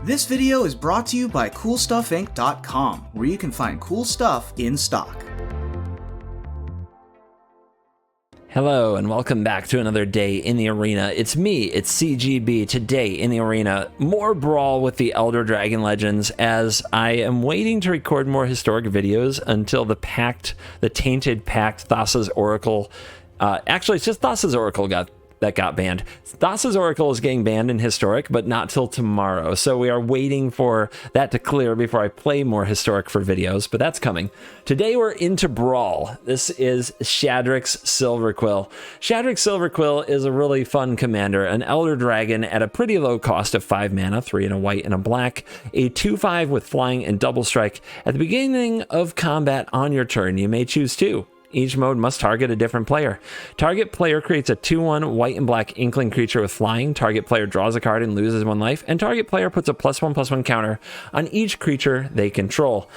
This video is brought to you by CoolStuffInc.com, where you can find cool stuff in stock. Hello and welcome back to another day in the arena. It's me, it's CGB. Today in the arena, more Brawl with the Elder Dragon Legends, as I am waiting to record more historic videos until the tainted pact Thassa's Oracle. Actually, it's just Thassa's Oracle that got banned. Thassa's Oracle is getting banned in Historic, but not till tomorrow. So we are waiting for that to clear before I play more Historic for videos, but that's coming. Today we're into Brawl. This is SHADRIX SILVERQUIll. SHADRIX SILVERQUIll is a really fun commander, an Elder Dragon at a pretty low cost of 5 mana, 3 in a white and a black, a 2/5 with flying and double strike. At the beginning of combat on your turn, you may choose 2. Each mode must target a different player. Target player creates a 2/1 white and black inkling creature with flying. Target player draws a card and loses 1 life. And target player puts a +1/+1 counter on each creature they control.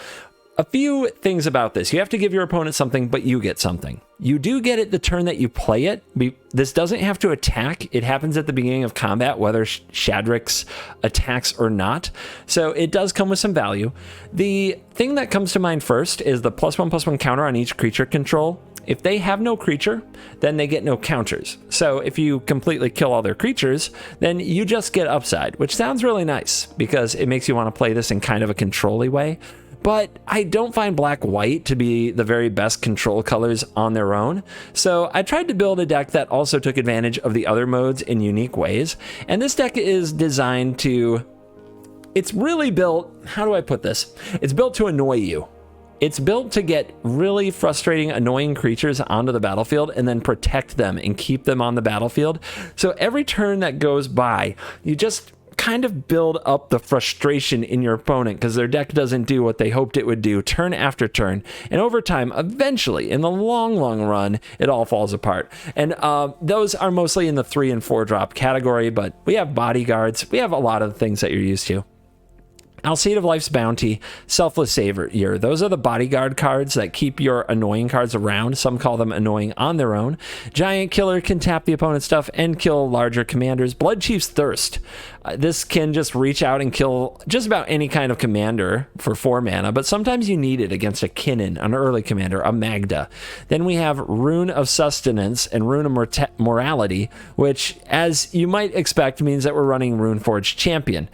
A few things about this. You have to give your opponent something, but you get something. You do get it the turn that you play it. This doesn't have to attack. It happens at the beginning of combat, whether SHADRIX attacks or not. So it does come with some value. The thing that comes to mind first is the +1/+1 counter on each creature control. If they have no creature, then they get no counters. So if you completely kill all their creatures, then you just get upside, which sounds really nice because it makes you want to play this in kind of a control-y way. But I don't find black-white to be the very best control colors on their own. So I tried to build a deck that also took advantage of the other modes in unique ways. And this deck is designed to... It's really built... How do I put this? It's built to annoy you. It's built to get really frustrating, annoying creatures onto the battlefield and then protect them and keep them on the battlefield. So every turn that goes by, you just kind of build up the frustration in your opponent because their deck doesn't do what they hoped it would do turn after turn. And over time, eventually, in the long run, it all falls apart. And those are mostly in the 3 and 4 drop category, but we have bodyguards. We have a lot of the things that you're used to. Alseid of Life's Bounty, Selfless Savior. Those are the bodyguard cards that keep your annoying cards around. Some call them annoying on their own. Giant Killer can tap the opponent's stuff and kill larger commanders. Blood Chief's Thirst. This can just reach out and kill just about any kind of commander for 4 mana, but sometimes you need it against a Kinnan, an early commander, a Magda. Then we have Rune of Sustenance and Rune of Morality, which, as you might expect, means that we're running Runeforged Champion.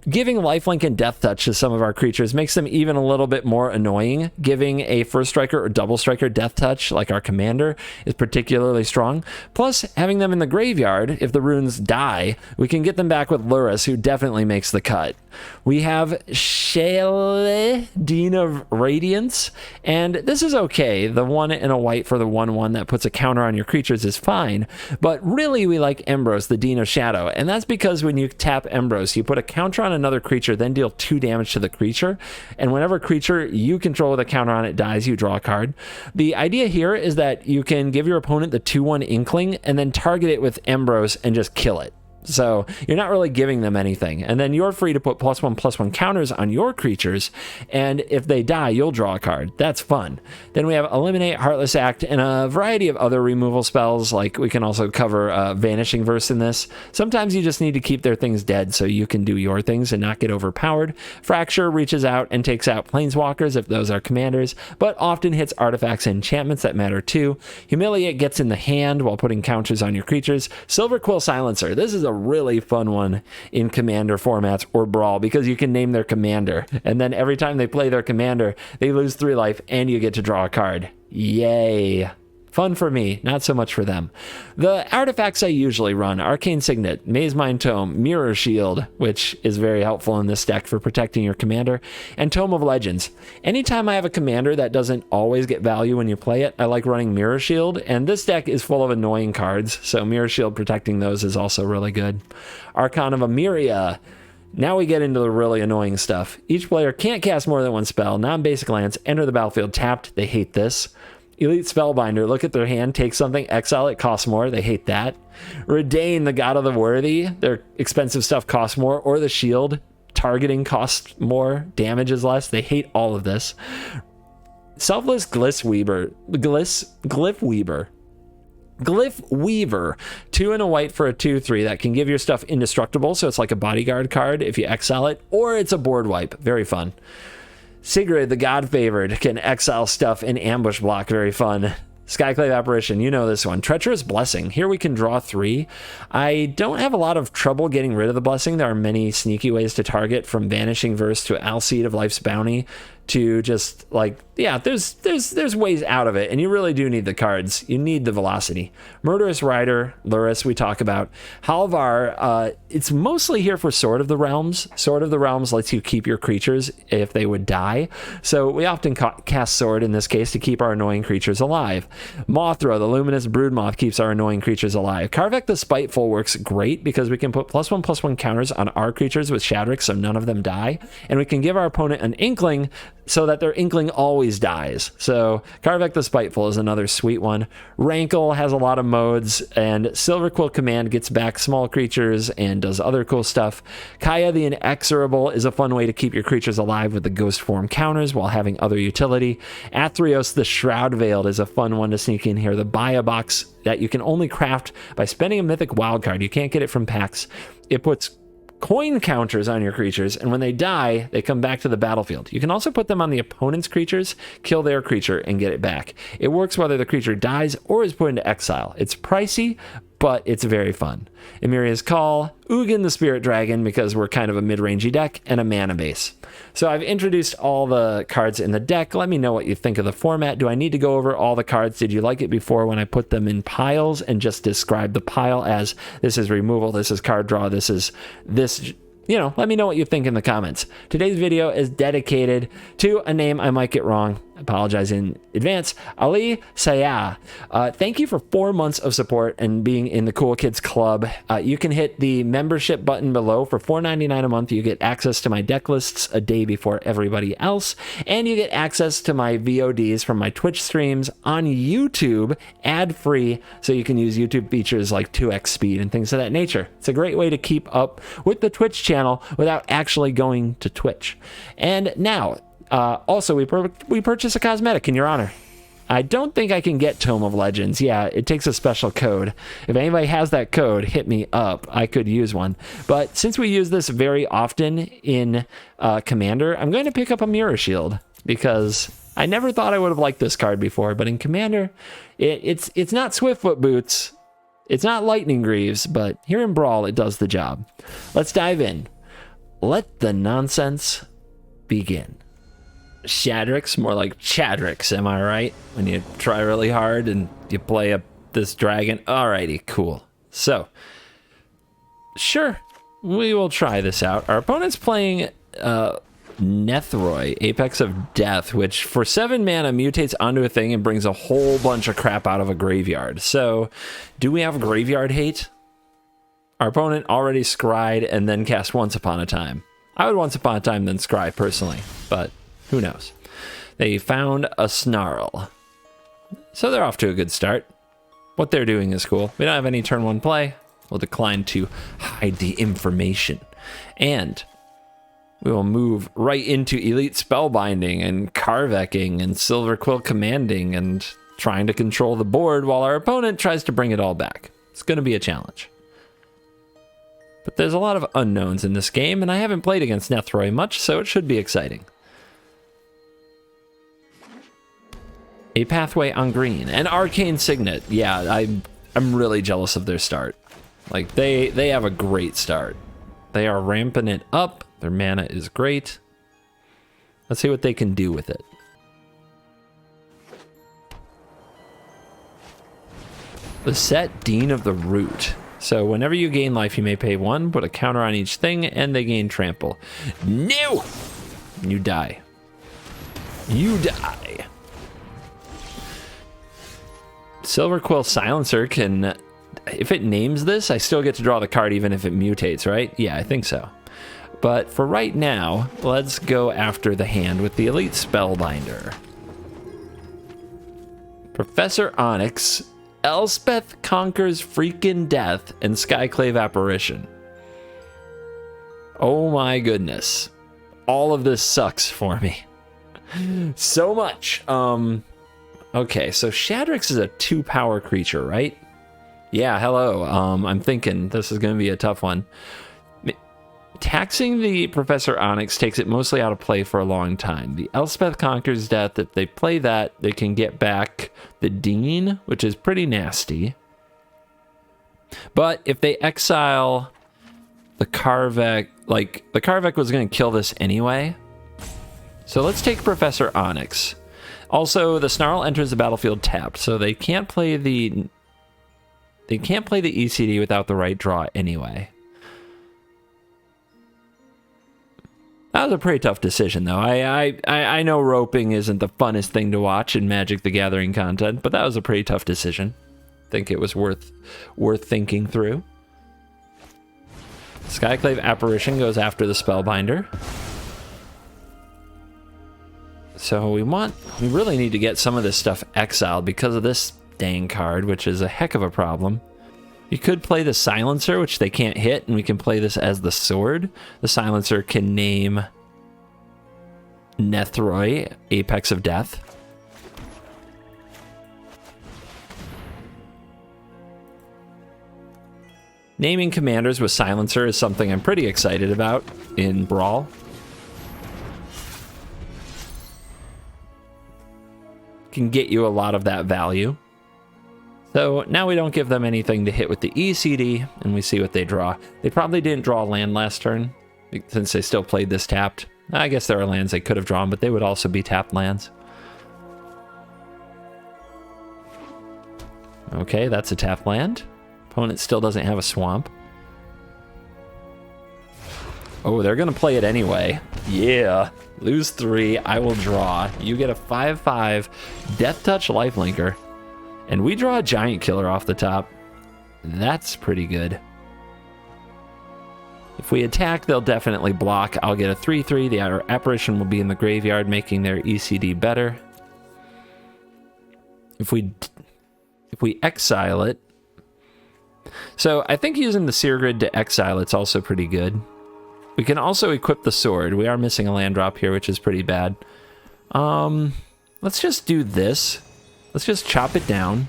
Giving lifelink and death touch to some of our creatures makes them even a little bit more annoying. Giving a first striker or double striker death touch, like our commander, is particularly strong. Plus, having them in the graveyard, if the runes die, we can get them back with Lurrus, who definitely makes the cut. We have Shale, Dean of Radiance, and this is okay. The 1 and a white for the 1/1 that puts a counter on your creatures is fine, but really we like Embrose, the Dean of Shadow, and that's because when you tap Embrose, you put a counter on another creature, then deal 2 damage to the creature, and whenever creature you control with a counter on it dies, you draw a card. The idea here is that you can give your opponent the 2/1 Inkling and then target it with Embrose and just kill it. So you're not really giving them anything. And then you're free to put +1/+1 counters on your creatures. And if they die, you'll draw a card. That's fun. Then we have Eliminate, Heartless Act, and a variety of other removal spells. Like we can also cover Vanishing Verse in this. Sometimes you just need to keep their things dead so you can do your things and not get overpowered. Fracture reaches out and takes out Planeswalkers if those are commanders, but often hits artifacts and enchantments that matter too. Humiliate gets in the hand while putting counters on your creatures. Silverquill Silencer. This is a really fun one in commander formats or Brawl because you can name their commander, and then every time they play their commander, they lose 3 life and you get to draw a card. Yay. Fun for me, not so much for them. The artifacts I usually run: Arcane Signet, Mazemind Tome, Mirror Shield, which is very helpful in this deck for protecting your commander, and Tome of Legends. Anytime I have a commander that doesn't always get value when you play it, I like running Mirror Shield, and this deck is full of annoying cards, so Mirror Shield protecting those is also really good. Archon of Emeria. Now we get into the really annoying stuff. Each player can't cast more than 1 spell. Non-basic lands enter the battlefield tapped. They hate this. Elite Spellbinder, look at their hand, take something, exile it, costs more. They hate that. Redain, the God of the Worthy. Their expensive stuff costs more. Or the Shield, targeting costs more, damage is less. They hate all of this. Selfless Glyph Weaver. Glyph Weaver, 2 and a white for a 2/3 that can give your stuff indestructible, so it's like a bodyguard card if you exile it, or it's a board wipe. Very fun. Sigrid, the God Favored, can exile stuff in ambush block. Very fun. Skyclave Apparition, you know this one. Treacherous Blessing. Here we can draw 3. I don't have a lot of trouble getting rid of the Blessing. There are many sneaky ways to target, from Vanishing Verse to Alseed of Life's Bounty to just like, yeah, there's ways out of it, and you really do need the cards. You need the velocity. Murderous Rider, Luris, we talk about. Halvar, it's mostly here for Sword of the Realms. Sword of the Realms lets you keep your creatures if they would die, so we often cast Sword in this case to keep our annoying creatures alive. Mothra, the Luminous Broodmoth, keeps our annoying creatures alive. Karvek the Spiteful works great because we can put +1/+1 counters on our creatures with Shadrix so none of them die, and we can give our opponent an Inkling so that their Inkling always dies. So Karvek the Spiteful is another sweet one. Rankle has a lot of modes, and Silverquill Command gets back small creatures and does other cool stuff. Kaya the Inexorable is a fun way to keep your creatures alive with the ghost form counters while having other utility. Athreos the Shroud Veiled is a fun one to sneak in here. The Buy a Box that you can only craft by spending a mythic wildcard. You can't get it from packs. It puts coin counters on your creatures, and when they die, they come back to the battlefield. You can also put them on the opponent's creatures, kill their creature, and get it back. It works whether the creature dies or is put into exile. It's pricey, but it's very fun. Emiria's Call, Ugin the Spirit Dragon, because we're kind of a mid-rangey deck, and a mana base. So I've introduced all the cards in the deck. Let me know what you think of the format. Do I need to go over all the cards? Did you like it before when I put them in piles and just describe the pile as this is removal, this is card draw, this is this? You know, let me know what you think in the comments. Today's video is dedicated to a name I might get wrong. I apologize in advance. Ali Sayah. Thank you for 4 months of support and being in the Cool Kids Club. You can hit the membership button below. For $4.99 a month, you get access to my deck lists a day before everybody else, and you get access to my VODs from my Twitch streams on YouTube, ad-free, so you can use YouTube features like 2x speed and things of that nature. It's a great way to keep up with the Twitch channel without actually going to Twitch. And now, also, we purchase a cosmetic in your honor. I don't think I can get Tome of Legends. Yeah, it takes a special code. If anybody has that code, hit me up. I could use one. But since we use this very often in Commander, I'm going to pick up a Mirror Shield, because I never thought I would have liked this card before. But in Commander, it's not Swiftfoot Boots. It's not Lightning Greaves, but here in Brawl, it does the job. Let's dive in. Let the nonsense begin. Shadrix, more like Chadrix, am I right? When you try really hard and you play this dragon. Alrighty, cool. So, sure, we will try this out. Our opponent's playing Nethroi, Apex of Death, which for 7 mana mutates onto a thing and brings a whole bunch of crap out of a graveyard. So, do we have graveyard hate? Our opponent already scryed and then cast Once Upon a Time. I would Once Upon a Time then scry personally, but who knows? They found a Snarl. So they're off to a good start. What they're doing is cool. We don't have any turn 1 play. We'll decline to hide the information. And we will move right into Elite Spellbinding and Karvecking and Silverquill Commanding and trying to control the board while our opponent tries to bring it all back. It's going to be a challenge. But there's a lot of unknowns in this game, and I haven't played against Nethroi much, so it should be exciting. A Pathway on green. An Arcane Signet. Yeah, I'm really jealous of their start. Like, they have a great start. They are ramping it up. Their mana is great. Let's see what they can do with it. The set Dean of the Root. So whenever you gain life, you may pay 1, put a counter on each thing, and they gain trample. No! You die. You die. Silverquill Silencer can, if it names this, I still get to draw the card even if it mutates, right? Yeah, I think so. But for right now, let's go after the hand with the Elite Spellbinder. Professor Onyx, Elspeth Conquers Freaking Death, and Skyclave Apparition. Oh my goodness. All of this sucks for me. So much. Okay, so Shadrix is a 2-power creature, right? Yeah, hello. I'm thinking this is going to be a tough one. Taxing the Professor Onyx takes it mostly out of play for a long time. The Elspeth Conqueror's Death, if they play that, they can get back the Dean, which is pretty nasty. But if they exile the Karvek, like, the Karvek was going to kill this anyway. So let's take Professor Onyx. Also, the Snarl enters the battlefield tapped, so they can't play the ECD without the right draw anyway. That was a pretty tough decision, though. I know roping isn't the funnest thing to watch in Magic the Gathering content, but that was a pretty tough decision. I think it was worth thinking through. Skyclave Apparition goes after the Spellbinder. So we really need to get some of this stuff exiled because of this dang card, which is a heck of a problem. You could play the Silencer, which they can't hit, and we can play this as the Sword. The Silencer can name Nethroi, Apex of Death. Naming commanders with Silencer is something I'm pretty excited about in Brawl. Can get you a lot of that value. So now we don't give them anything to hit with the ECD, and we see what they draw. They probably didn't draw a land last turn, since they still played this tapped. I guess there are lands they could have drawn, but they would also be tapped lands. Okay, that's a tapped land. Opponent still doesn't have a swamp. Oh, they're going to play it anyway. Yeah. Lose 3, I will draw. You get a 5/5 Death Touch Lifelinker. And we draw a Giant Killer off the top. That's pretty good. If we attack, they'll definitely block. I'll get a 3/3. The Apparition will be in the graveyard, making their ECD better. If we exile it... So I think using the Seer Grid to exile it's also pretty good. We can also equip the Sword. We are missing a land drop here, which is pretty bad. Let's just do this. Let's just chop it down.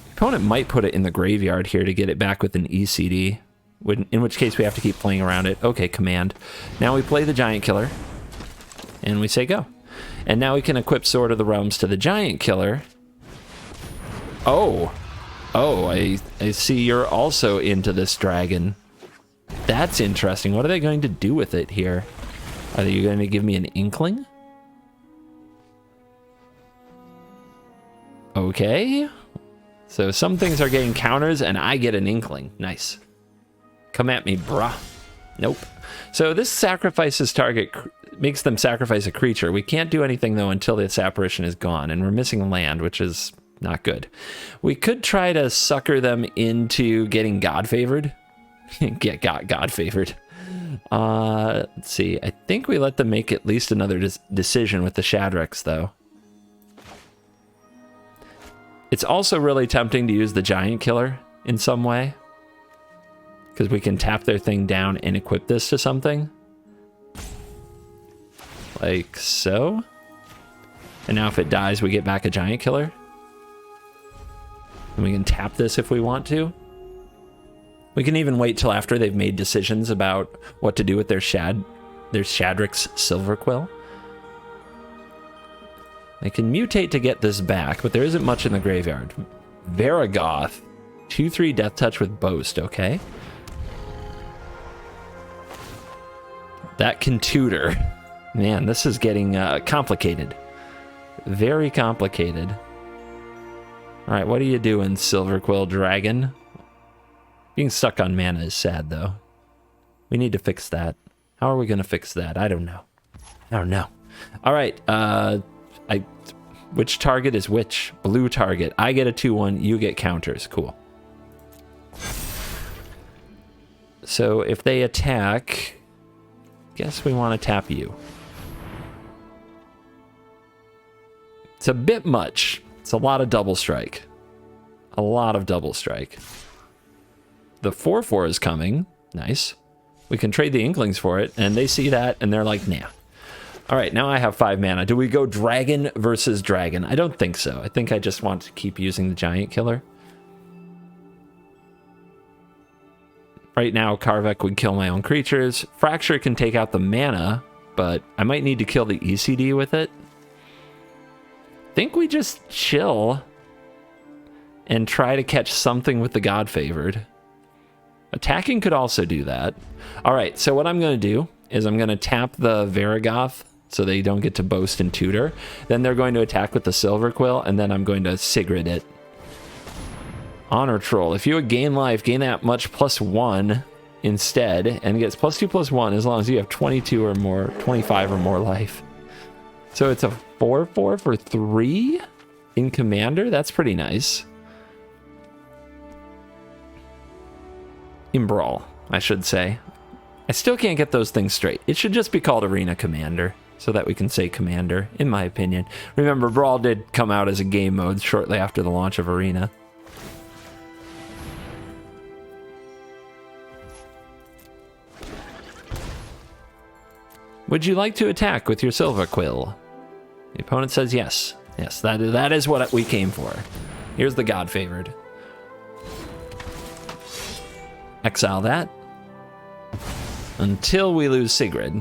The opponent might put it in the graveyard here to get it back with an ECD, in which case we have to keep playing around it. Okay, command. Now we play the Giant Killer, and we say go. And now we can equip Sword of the Realms to the Giant Killer. Oh, I see you're also into this dragon. That's interesting. What are they going to do with it here? Are you going to give me an Inkling? Okay. So some things are getting counters, and I get an Inkling. Nice. Come at me, bruh. Nope. So this sacrifices target, makes them sacrifice a creature. We can't do anything, though, until this Apparition is gone, and we're missing land, which is not good. We could try to sucker them into getting God-favored. Get God-favored. Let's see. I think we let them make at least another decision with the SHADRIX, though. It's also really tempting to use the Giant Killer in some way, because we can tap their thing down and equip this to something. Like so. And now if it dies, we get back a Giant Killer. And we can tap this if we want to. We can even wait till after they've made decisions about what to do with their SHADRIX Silverquill. They can mutate to get this back, but there isn't much in the graveyard. Varagoth. 2/3 Death Touch with Boast, okay. That can tutor. Man, this is getting complicated. Very complicated. Alright, what are you doing, Silverquill Dragon? Being stuck on mana is sad, though. We need to fix that. How are we going to fix that? I don't know. Alright, which target is which? Blue target. I get a 2/1, you get counters. Cool. So if they attack, guess we want to tap you. It's a bit much. It's a lot of double strike. A lot of double strike. The 4/4 is coming. Nice. We can trade the Inklings for it, and they see that, and they're like, nah. All right, now I have 5 mana. Do we go dragon versus dragon? I don't think so. I think I just want to keep using the Giant Killer. Right now, Karvek would kill my own creatures. Fracture can take out the mana, but I might need to kill the ECD with it. Think we just chill and try to catch something with the God Favored. Attacking could also do that. All right, so what I'm going to do is I'm going to tap the Varigoth so they don't get to boast and tutor. Then they're going to attack with the Silverquill, and then I'm going to Sigrid it. Honor Troll. If you would gain life, gain that much +1 instead, and it gets +2/+1 as long as you have 22 or more, 25 or more life. So it's a 4/4 for 3 in Commander. That's pretty nice. In Brawl, I should say. I still can't get those things straight. It should just be called Arena Commander, so that we can say Commander, in my opinion. Remember, Brawl did come out as a game mode shortly after the launch of Arena. Would you like to attack with your Silverquill? The opponent says yes. Yes, that is what we came for. Here's the God Favored. Exile that. Until we lose Sigrid.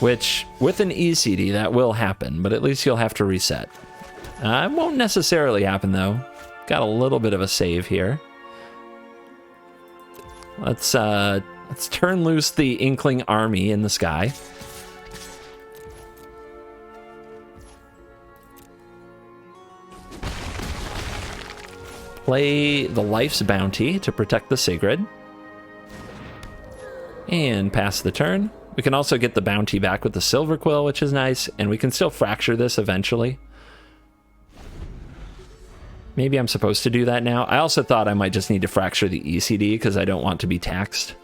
Which, with an ECD, that will happen, but at least you'll have to reset. It won't necessarily happen, though. Got a little bit of a save here. Let's turn loose the Inkling army in the sky. Play the Life's Bounty to protect the Sigrid. And pass the turn. We can also get the bounty back with the Silverquill, which is nice, and we can still fracture this eventually. Maybe I'm supposed to do that now. I also thought I might just need to fracture the ECD because I don't want to be taxed.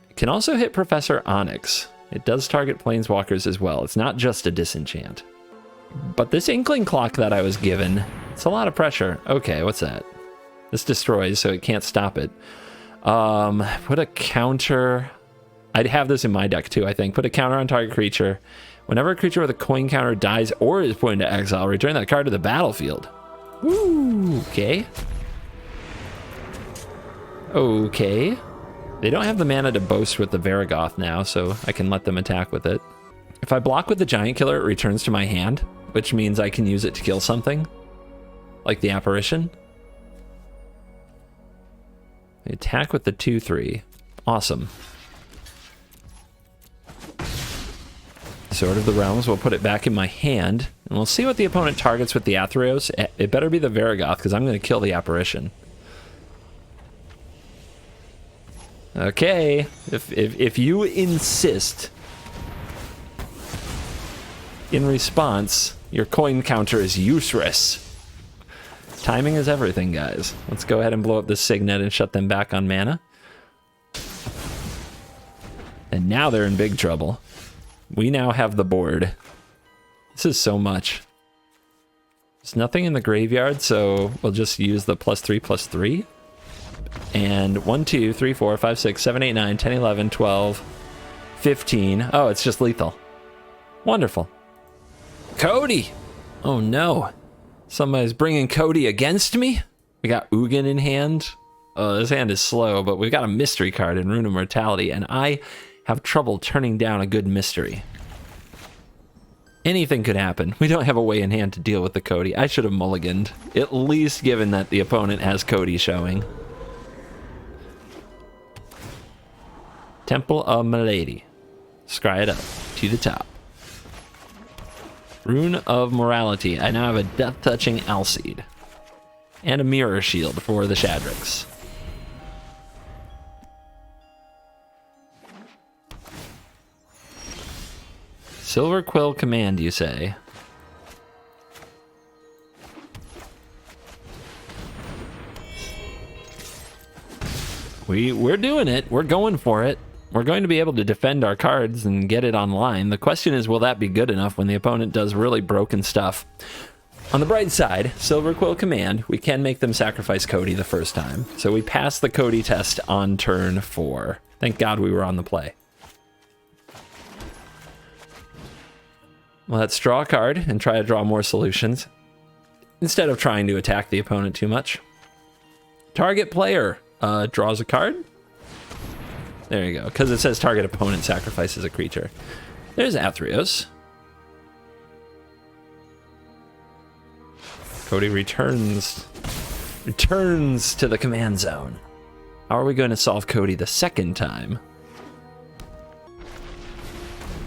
It can also hit Professor Onyx. It does target planeswalkers as well. It's not just a disenchant. But this Inkling Clock that I was given, it's a lot of pressure. Okay, what's that? This destroys, so it can't stop it. Put a counter. I'd have this in my deck too, I think. Put a counter on target creature. Whenever a creature with a coin counter dies or is put into exile, return that card to the battlefield. Woo, okay. Okay. They don't have the mana to boast with the Varigoth now, so I can let them attack with it. If I block with the Giant Killer, it returns to my hand, which means I can use it to kill something, like the Apparition. They attack with the 2/3. Awesome. Sword of the Realms, we'll put it back in my hand, and we'll see what the opponent targets with the Athreos. It better be the Varigoth, because I'm going to kill the Apparition. Okay, if you insist. In response, your coin counter is useless. Timing is everything, guys. Let's go ahead and blow up this Signet and shut them back on mana. And now they're in big trouble. We now have the board. This is so much. There's nothing in the graveyard, so we'll just use the +3/+3. And 1, 2, 3, 4, 5, 6, 7, 8, 9, 10, 11, 12, 15. Oh, it's just lethal. Wonderful. Cody! Oh no. Somebody's bringing Cody against me? We got Ugin in hand. Oh, this hand is slow, but we've got a mystery card in Rune of Mortality, and I have trouble turning down a good mystery. Anything could happen. We don't have a way in hand to deal with the Cody. I should have mulliganed, at least given that the opponent has Cody showing. Temple of Milady. Scry it up to the top. Rune of Morality. I now have a Death-Touching Alseid. And a Mirror Shield for the SHADRIX. Silverquill command, you say? We're doing it. We're going for it. We're going to be able to defend our cards and get it online. The question is, will that be good enough when the opponent does really broken stuff? On the bright side, Silverquill command, we can make them sacrifice Cody the first time. So we passed the Cody test on turn 4. Thank God we were on the play. Well, let's draw a card and try to draw more solutions, instead of trying to attack the opponent too much. Target player. draws a card. There you go, because it says target opponent sacrifices a creature. There's Athreos. Cody returns to the command zone. How are we going to solve Cody the second time?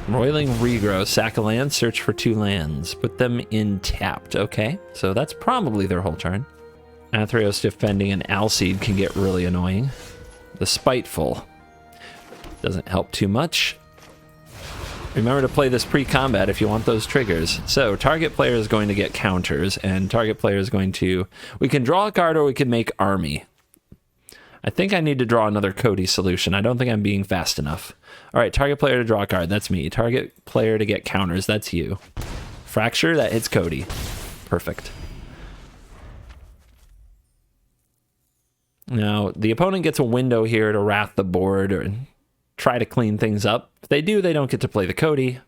Roiling Regrow, sack a land, search for 2 lands. Put them in tapped. Okay, so that's probably their whole turn. Athreos defending an Alseed can get really annoying. The Spiteful doesn't help too much. Remember to play this pre-combat if you want those triggers. So target player is going to get counters, and target player is going to... We can draw a card or we can make army. I think I need to draw another Cody solution. I don't think I'm being fast enough. All right, target player to draw a card. That's me. Target player to get counters. That's you. Fracture, that hits Cody. Perfect. Now, the opponent gets a window here to wrath the board or try to clean things up. If they do, they don't get to play the Cody.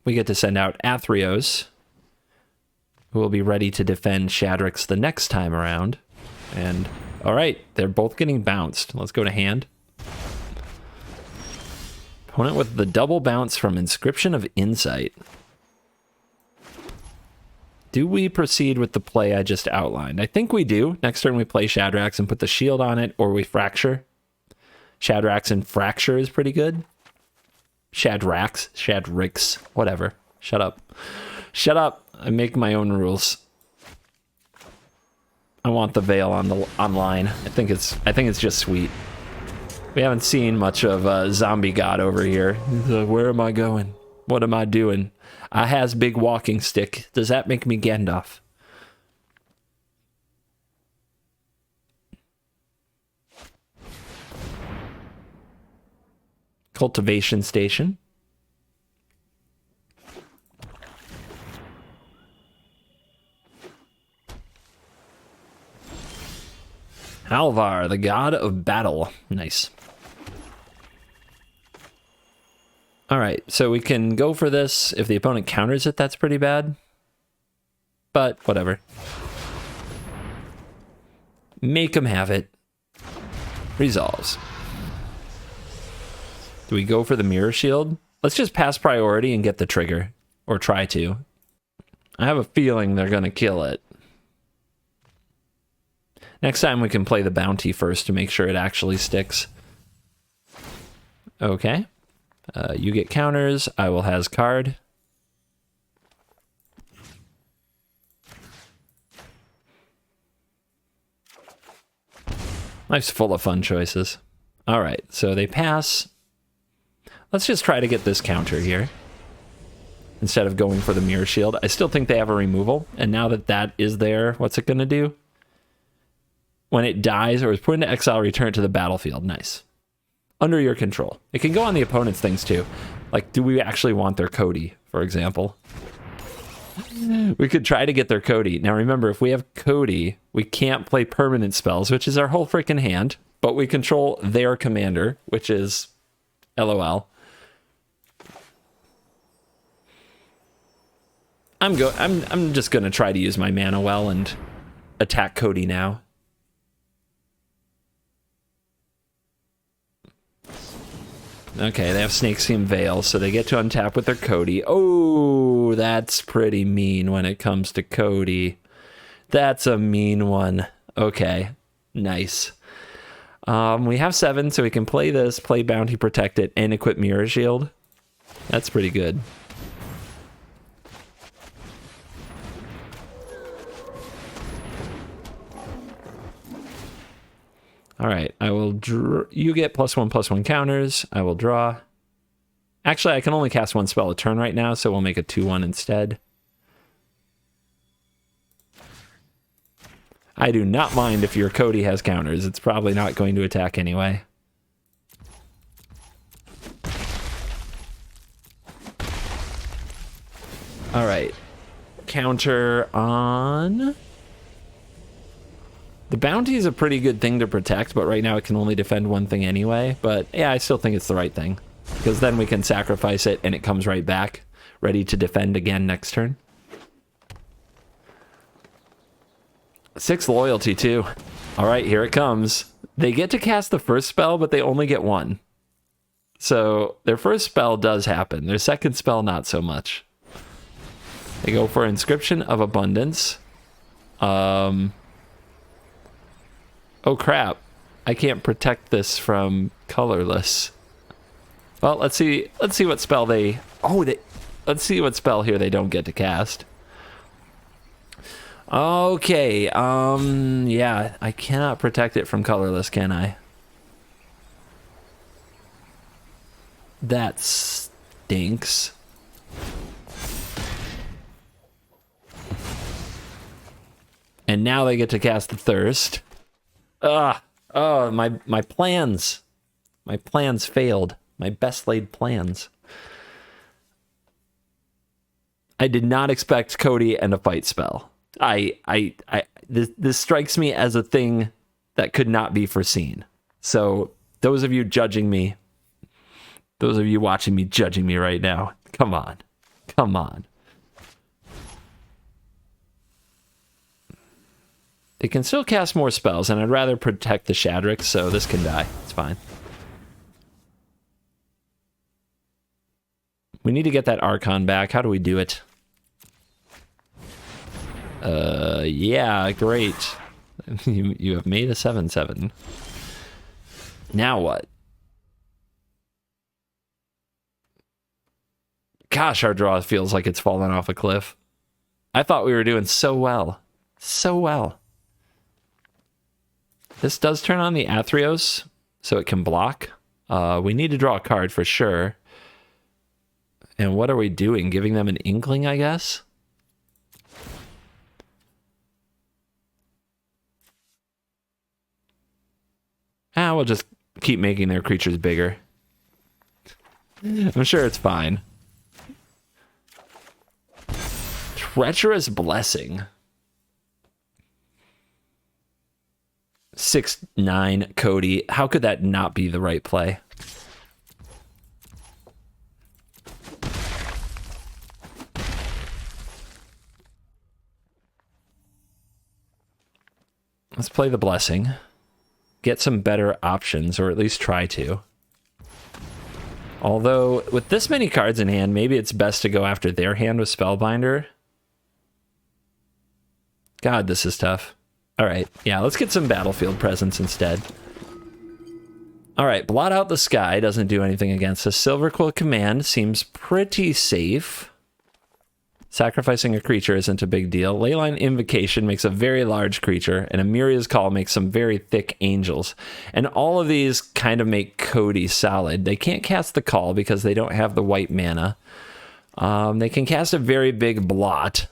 We get to send out Athreos, who will be ready to defend SHADRIX the next time around. And, all right, they're both getting bounced. Let's go to hand. Opponent with the double bounce from Inscription of Insight. Do we proceed with the play I just outlined? I think we do. Next turn we play SHADRIX and put the shield on it, or we fracture. SHADRIX and fracture is pretty good. SHADRIX, whatever. Shut up. Shut up. I make my own rules. I want the veil on the online. I think it's just sweet. We haven't seen much of Zombie God over here. Where am I going? What am I doing? I has big walking stick. Does that make me Gandalf? Cultivation Station. Halvar, the god of battle. Nice. All right, so we can go for this. If the opponent counters it, that's pretty bad. But whatever. Make them have it. Resolves. Do we go for the Mirror Shield? Let's just pass priority and get the trigger. Or try to. I have a feeling they're going to kill it. Next time we can play the bounty first to make sure it actually sticks. Okay. You get counters. I will has card. Life's full of fun choices. All right, so they pass. Let's just try to get this counter here. Instead of going for the Mirror Shield. I still think they have a removal. And now that that is there, what's it going to do? When it dies or is put into exile, return it to the battlefield. Nice. Under your control. It can go on the opponent's things too. Like, do we actually want their Cody, for example? We could try to get their Cody. Now remember, if we have Cody, we can't play permanent spells, which is our whole freaking hand, but we control their commander, which is LOL. I'm just gonna try to use my mana well and attack Cody now. Okay, they have Snakeskin Veil, so they get to untap with their Cody. Oh, that's pretty mean when it comes to Cody. That's a mean one. Okay, nice. We have 7, so we can play this, play Bounty, protect it, and equip Mirror Shield. That's pretty good. All right, I will draw. You get +1/+1 counters. I will draw. Actually, I can only cast 1 spell a turn right now, so we'll make a 2/1 instead. I do not mind if your Cody has counters. It's probably not going to attack anyway. All right. Counter on... The bounty is a pretty good thing to protect, but right now it can only defend one thing anyway. But yeah, I still think it's the right thing. Because then we can sacrifice it and it comes right back, ready to defend again next turn. 6 loyalty too. All right, here it comes. They get to cast the first spell, but they only get one. So their first spell does happen. Their second spell, not so much. They go for Inscription of Abundance. Oh crap. I can't protect this from colorless. Well, let's see what spell they... let's see what spell here they don't get to cast. Okay, yeah, I cannot protect it from colorless, can I? That stinks. And now they get to cast the Thirst. Oh, my plans. My plans failed. My best laid plans. I did not expect Cody and a fight spell. This strikes me as a thing that could not be foreseen. So those of you judging me, those of you watching me judging me right now, come on. Come on. They can still cast more spells, and I'd rather protect the SHADRIX, so this can die. It's fine. We need to get that Archon back. How do we do it? Yeah, great. You have made a 7/7. Now what? Gosh, our draw feels like it's fallen off a cliff. I thought we were doing so well. So well. This does turn on the Athreos, so it can block. We need to draw a card for sure. And what are we doing? Giving them an Inkling, I guess? We'll just keep making their creatures bigger. I'm sure it's fine. Treacherous Blessing. 6/9 Cody. How could that not be the right play? Let's play the Blessing. Get some better options, or at least try to. Although, with this many cards in hand, maybe it's best to go after their hand with Spellbinder. God, this is tough. Alright, yeah, let's get some battlefield presence instead. Alright, Blot Out the Sky doesn't do anything against us. Silverquill Command seems pretty safe. Sacrificing a creature isn't a big deal. Leyline Invocation makes a very large creature, and Amiria's Call makes some very thick angels. And all of these kind of make Cody solid. They can't cast the Call because they don't have the white mana. They can cast a very big blot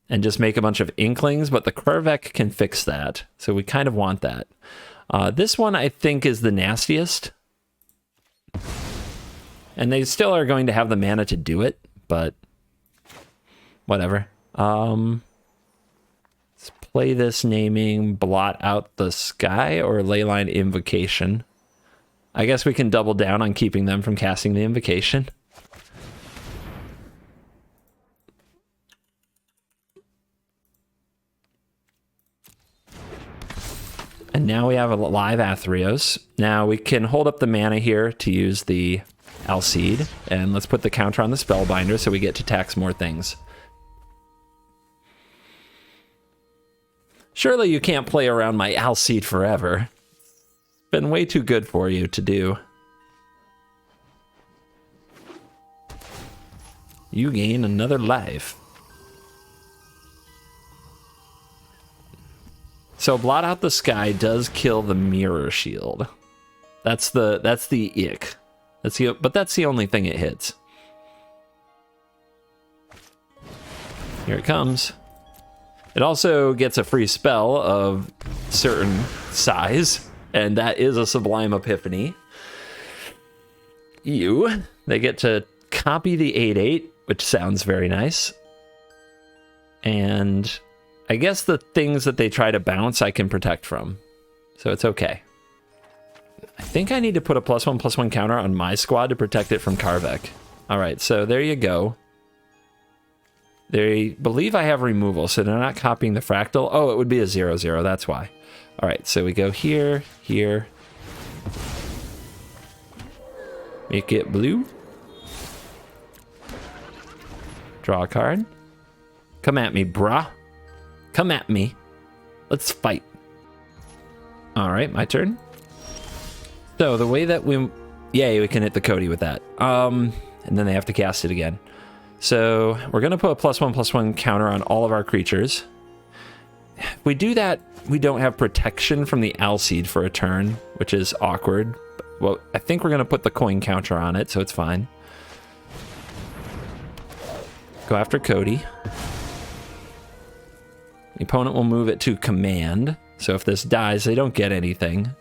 and just make a bunch of Inklings, but the Korvek can fix that. So we kind of want that. This one, I think, is the nastiest. And they still are going to have the mana to do it, but... whatever. Let's play this naming Blot Out the Sky or Leyline Invocation. I guess we can double down on keeping them from casting the Invocation. And now we have a live Athreos. Now we can hold up the mana here to use the Alseid. And let's put the counter on the Spellbinder so we get to tax more things. Surely you can't play around my Alseid forever. It's been way too good for you to do. You gain another life. So Blot Out the Sky does kill the Mirror Shield. That's the ick. But that's the only thing it hits. Here it comes. It also gets a free spell of certain size, and that is a Sublime Epiphany. They get to copy the 8/8, which sounds very nice. And I guess the things that they try to bounce, I can protect from. So it's okay. I think I need to put a +1/+1 counter on my squad to protect it from Korvek. All right, so there you go. They believe I have removal, so they're not copying the fractal. Oh, it would be a 0/0, that's why. All right, so we go here, here. Make it blue. Draw a card. Come at me, brah. Come at me. Let's fight. All right, my turn. So the way that yay, we can hit the Cody with that. And then they have to cast it again. So we're gonna put a +1/+1 counter on all of our creatures. If we do that, we don't have protection from the Alseed for a turn, which is awkward. Well, I think we're gonna put the coin counter on it, so it's fine. Go after Cody. The opponent will move it to command. So if this dies, they don't get anything.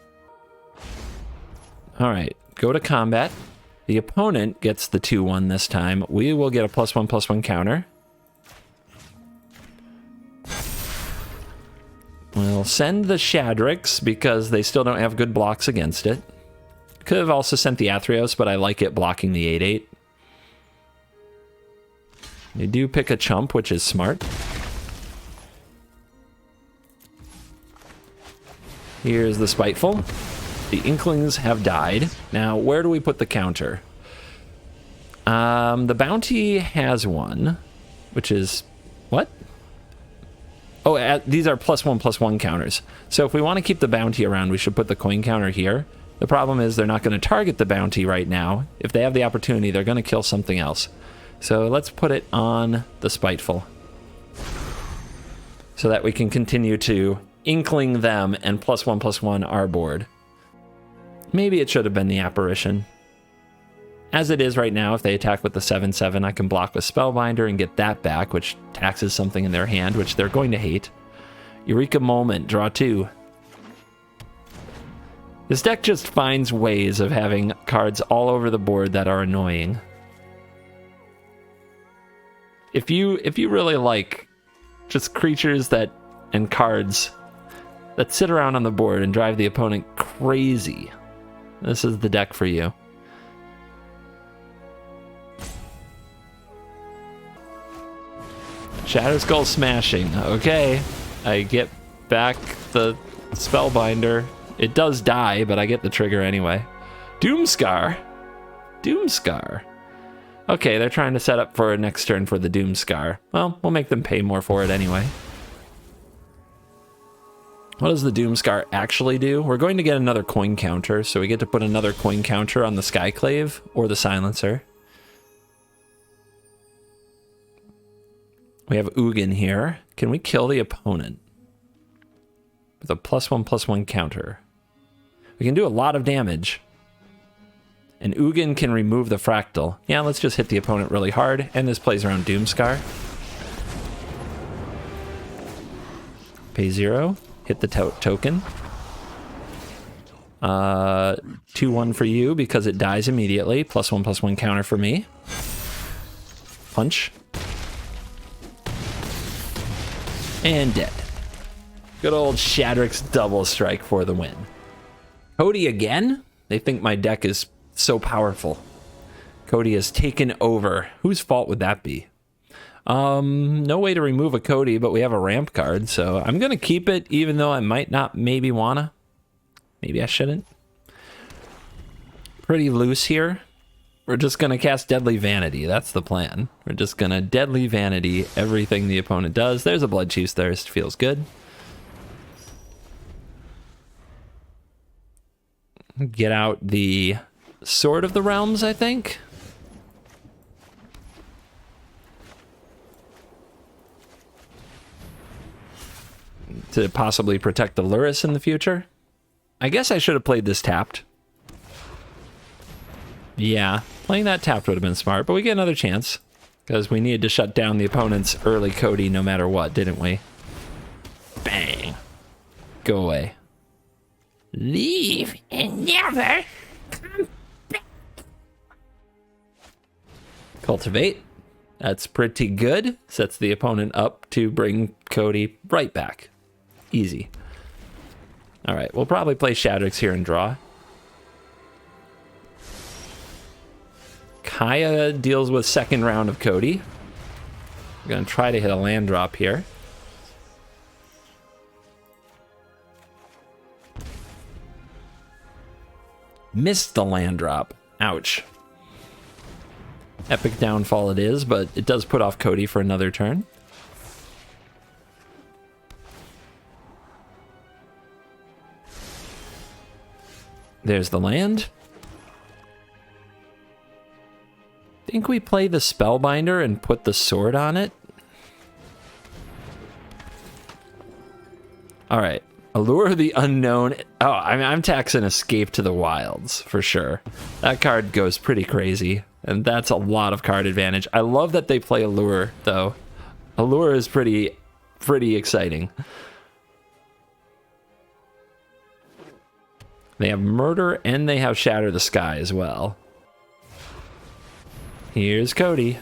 All right, go to combat. The opponent gets the 2/1 this time. We will get a +1/+1 counter. We'll send the SHADRIX because they still don't have good blocks against it. Could have also sent the Athreos, but I like it blocking the 8/8. They do pick a chump, which is smart. Here's the Spiteful. The Inklings have died. Now, where do we put the counter? The Bounty has one, which is... what? Oh, these are +1/+1 counters. So if we want to keep the Bounty around, we should put the coin counter here. The problem is they're not going to target the Bounty right now. If they have the opportunity, they're going to kill something else. So let's put it on the Spiteful, so that we can continue to Inkling them and +1/+1 our board. Maybe it should have been the Apparition. As it is right now, if they attack with the 7/7, I can block with Spellbinder and get that back, which taxes something in their hand, which they're going to hate. Eureka Moment, draw 2. This deck just finds ways of having cards all over the board that are annoying. If you really like just creatures and cards that sit around on the board and drive the opponent crazy, this is the deck for you. Shatterskull Smashing. Okay, I get back the Spellbinder. It does die, but I get the trigger anyway. Doomscar. Doomscar. Okay, they're trying to set up for a next turn for the Doomscar. Well, we'll make them pay more for it anyway. What does the Doomscar actually do? We're going to get another coin counter, so we get to put another coin counter on the Skyclave or the Silencer. We have Ugin here. Can we kill the opponent with a +1/+1 counter? We can do a lot of damage. And Ugin can remove the Fractal. Yeah, let's just hit the opponent really hard, and this plays around Doomscar. Pay 0. Hit the token. 2/1 for you because it dies immediately. +1/+1 counter for me. Punch. And dead. Good old SHADRIX double strike for the win. Cody again? They think my deck is so powerful. Cody has taken over. Whose fault would that be? No way to remove a Cody, but we have a ramp card, so I'm gonna keep it, even though I might not maybe wanna. Maybe I shouldn't. Pretty loose here. We're just gonna cast Deadly Vanity. That's the plan. We're just gonna Deadly Vanity everything the opponent does. There's a Bloodchief's Thirst. Feels good. Get out the Sword of the Realms, I think. To possibly protect the Lurrus in the future. I guess I should have played this tapped. Yeah, playing that tapped would have been smart, but we get another chance. Because we needed to shut down the opponent's early Cody no matter what, didn't we? Bang. Go away. Leave and never come back. Cultivate. That's pretty good. Sets the opponent up to bring Cody right back. Easy. Alright, we'll probably play SHADRIX here and draw. Kaya deals with second round of Cody. I'm going to try to hit a land drop here. Missed the land drop. Ouch. Epic downfall it is, but it does put off Cody for another turn. There's the land. Think we play the Spellbinder and put the sword on it? Alright. Allure of the Unknown. Oh, I mean, I'm taxing Escape to the Wilds, for sure. That card goes pretty crazy, and that's a lot of card advantage. I love that they play Allure, though. Allure is pretty exciting. They have Murder, and they have Shatter the Sky as well. Here's Cody.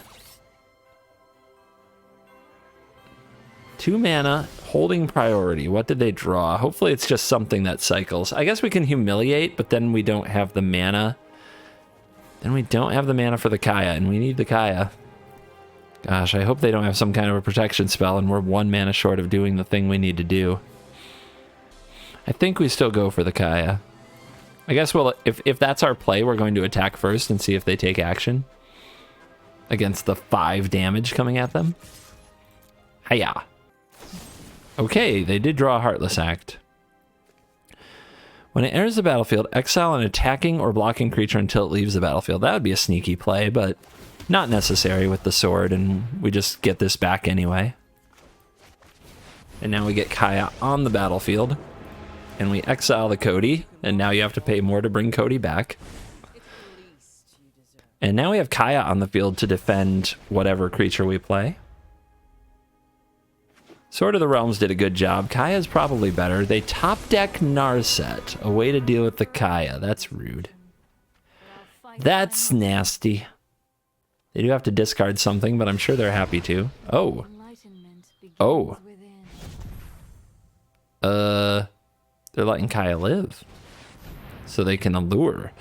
2 mana, holding priority. What did they draw? Hopefully it's just something that cycles. I guess we can Humiliate, but then we don't have the mana. Then we don't have the mana for the Kaya, and we need the Kaya. Gosh, I hope they don't have some kind of a protection spell, and we're 1 mana short of doing the thing we need to do. I think we still go for the Kaya. I guess, well, if that's our play, we're going to attack first and see if they take action against the 5 damage coming at them. Hiya. Okay, they did draw a Heartless Act. When it enters the battlefield, exile an attacking or blocking creature until it leaves the battlefield. That would be a sneaky play, but not necessary with the sword, and we just get this back anyway. And now we get Kaya on the battlefield, and we exile the Cody, and now you have to pay more to bring Cody back. And now we have Kaya on the field to defend whatever creature we play. Sword of the Realms did a good job. Kaya's probably better. They top deck Narset. A way to deal with the Kaya. That's rude. That's nasty. They do have to discard something, but I'm sure they're happy to. Oh. Oh. They're letting Kaya live. So they can allure.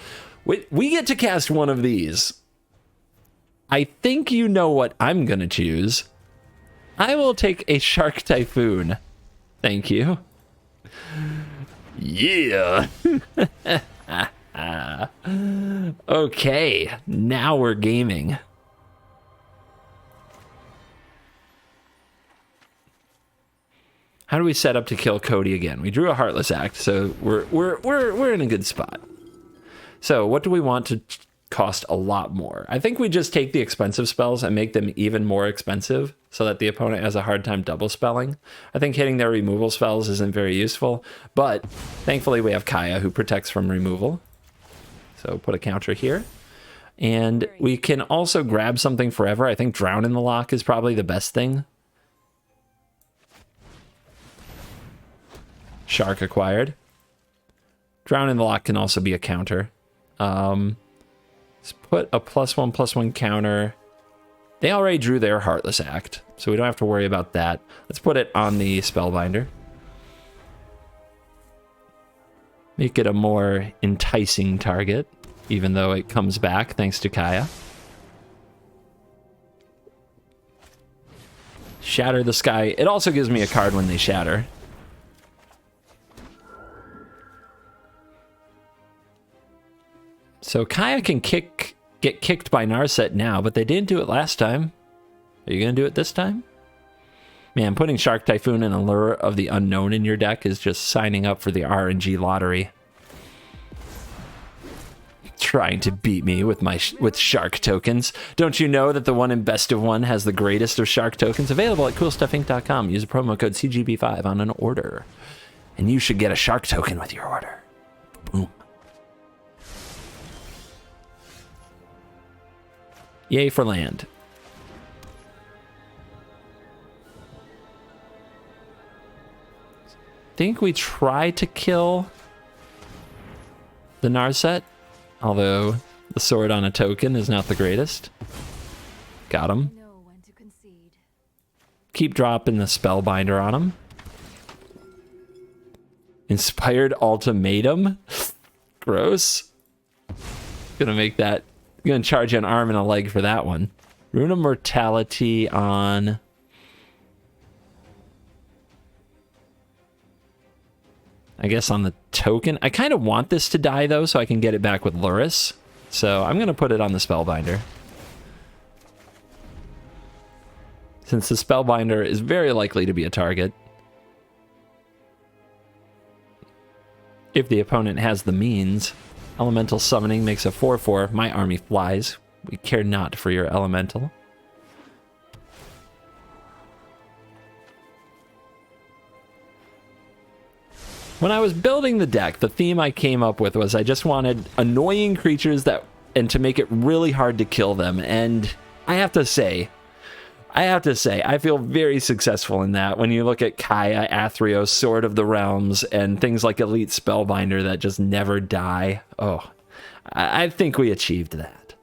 We get to cast one of these. I think you know what I'm going to choose. I will take a Shark Typhoon. Thank you. Yeah. Okay, now we're gaming. How do we set up to kill Cody again? We drew a Heartless Act, so we're in a good spot. So what do we want to cost a lot more? I think we just take the expensive spells and make them even more expensive so that the opponent has a hard time double spelling. I think hitting their removal spells isn't very useful, but thankfully we have Kaya who protects from removal. So put a counter here. And we can also grab something forever. I think Drown in the Lock is probably the best thing. Shark acquired. Drown in the Lock can also be a counter. Let's put a +1/+1 counter. They already drew their Heartless Act, so we don't have to worry about that. Let's put it on the Spellbinder. Make it a more enticing target, even though it comes back thanks to Kaya. Shatter the Sky. It also gives me a card when they shatter. So Kaya can get kicked by Narset now, but they didn't do it last time. Are you going to do it this time? Man, putting Shark Typhoon and Allure of the Unknown in your deck is just signing up for the RNG lottery. Trying to beat me with Shark tokens. Don't you know that the one in Best of One has the greatest of Shark tokens? Available at CoolStuffInc.com. Use the promo code CGB5 on an order, and you should get a Shark token with your order. Boom. Yay for land. Think we try to kill the Narset, although the sword on a token is not the greatest. Got him. Keep dropping the Spellbinder on him. Inspired Ultimatum. Gross. Gonna make that. Gonna charge you an arm and a leg for that one. Rune of Mortality on... I guess on the token. I kind of want this to die, though, so I can get it back with Luris. So I'm going to put it on the Spellbinder. Since the Spellbinder is very likely to be a target. If the opponent has the means. Elemental Summoning makes a 4/4. My army flies. We care not for your Elemental. When I was building the deck, the theme I came up with was I just wanted annoying creatures and to make it really hard to kill them. And I have to say, I feel very successful in that. When you look at Kaya, Athreos, Sword of the Realms, and things like Elite Spellbinder that just never die. Oh, I think we achieved that.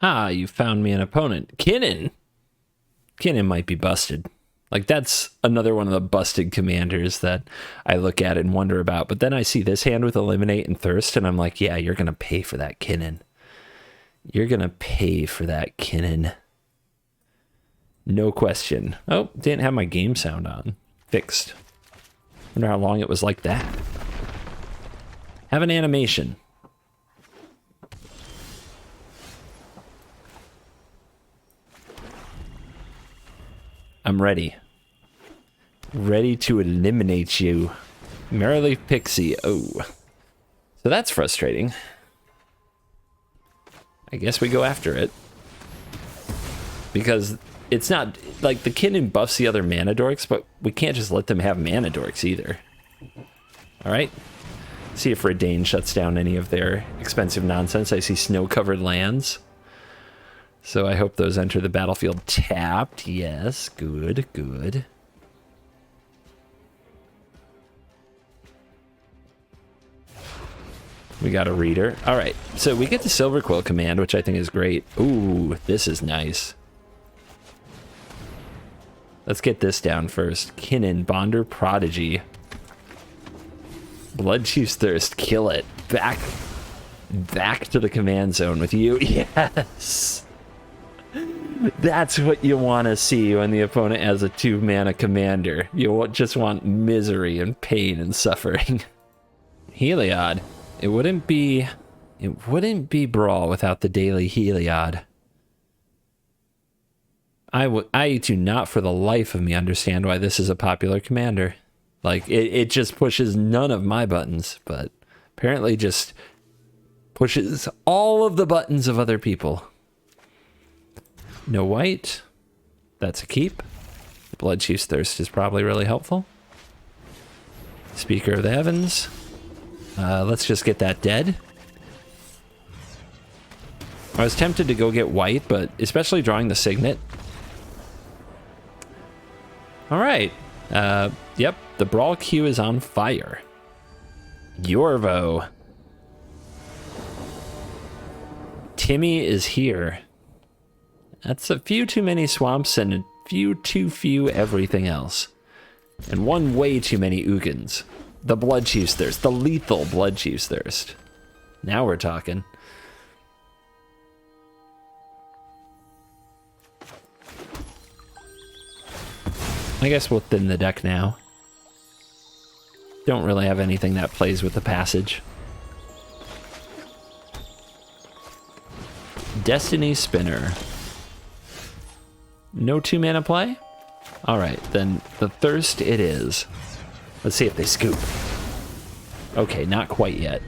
Ah, you found me an opponent. Kinnan. Kinnan might be busted. Like, that's another one of the busted commanders that I look at and wonder about. But then I see this hand with Eliminate and Thirst, and I'm like, yeah, you're going to pay for that, Kinnan. You're going to pay for that, Kinnan. No question. Oh, didn't have my game sound on. Fixed. Wonder how long it was like that. Have an animation. I'm ready. Ready to eliminate you. Merrily Pixie. Oh. So that's frustrating. I guess we go after it. Because it's not... Like, the Kinnan buffs the other mana dorks, but we can't just let them have mana dorks either. Alright. See if Redane shuts down any of their expensive nonsense. I see snow-covered lands. So I hope those enter the battlefield tapped. Yes, good, good. We got a reader. All right, so we get the Silverquill command, which I think is great. Ooh, this is nice. Let's get this down first. Kinnan, Bonder, Prodigy. Bloodchief's Thirst, kill it. Back to the command zone with you. Yes. That's what you want to see when the opponent has a 2-mana commander. You just want misery and pain and suffering. Heliod. It wouldn't be Brawl without the daily Heliod. I do not for the life of me understand why this is a popular commander. Like, it just pushes none of my buttons, but apparently just pushes all of the buttons of other people. No white. That's a keep. Bloodchief's Thirst is probably really helpful. Speaker of the Heavens. Let's just get that dead. I was tempted to go get white, but especially drawing the Signet. Alright. Yep, the Brawl queue is on fire. Yorvo. Timmy is here. That's a few too many swamps and a few too few everything else. And one way too many Ugins. The Bloodchief's Thirst. The lethal Bloodchief's Thirst. Now we're talking. I guess we'll thin the deck now. Don't really have anything that plays with the passage. Destiny Spinner. No 2-mana play? Alright, then the Thirst it is. Let's see if they scoop. Okay, not quite yet.